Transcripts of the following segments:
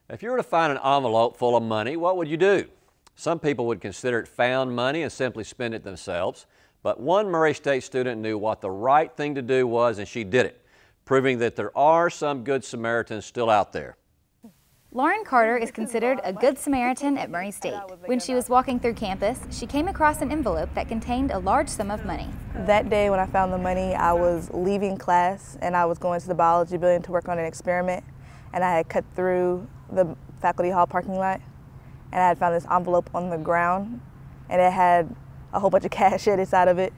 If you were to find an envelope full of money, what would you do? Some people would consider it found money and simply spend it themselves, but one Murray State student knew what the right thing to do was, and she did it, proving that there are some good Samaritans still out there. Lauren Carter is considered a good Samaritan at Murray State. When she was walking through campus, she came across an envelope that contained a large sum of money. That day when I found the money, I was leaving class and I was going to the biology building to work on an experiment, and I had cut through the faculty hall parking lot, and I had found this envelope on the ground, and it had a whole bunch of cash inside of it.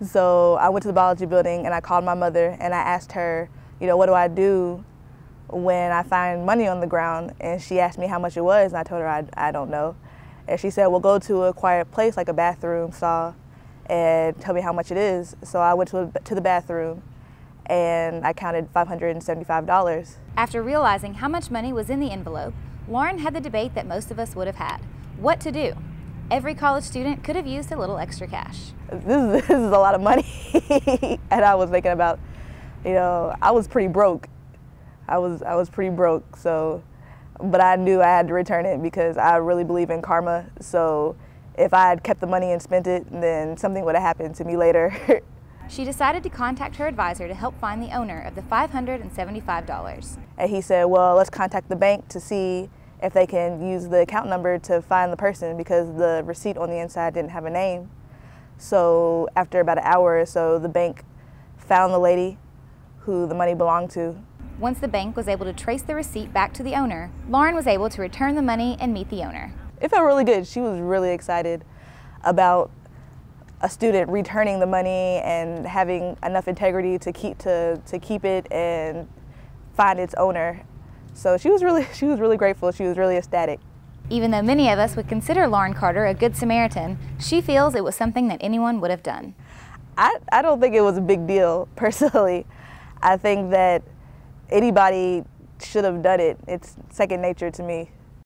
So I went to the biology building and I called my mother and I asked her, what do I do when I find money on the ground? And she asked me how much it was, and I told her I don't know. And she said, well, go to a quiet place like a bathroom stall and tell me how much it is. So I went to the bathroom and I counted $575. After realizing how much money was in the envelope, Lauren had the debate that most of us would have had: what to do. Every college student could have used a little extra cash. This is a lot of money. And I was thinking about, I was pretty broke. I was pretty broke, but I knew I had to return it because I really believe in karma. So if I had kept the money and spent it, then something would have happened to me later. She decided to contact her advisor to help find the owner of the $575. And he said, well, let's contact the bank to see if they can use the account number to find the person, because the receipt on the inside didn't have a name. So after about an hour or so, the bank found the lady who the money belonged to. Once the bank was able to trace the receipt back to the owner, Lauren was able to return the money and meet the owner. It felt really good. She was really excited about a student returning the money and having enough integrity to keep it and find its owner. So she was really grateful. She was really ecstatic. Even though many of us would consider Lauren Carter a good Samaritan, she feels it was something that anyone would have done. I don't think it was a big deal, personally. I think that anybody should have done it. It's second nature to me.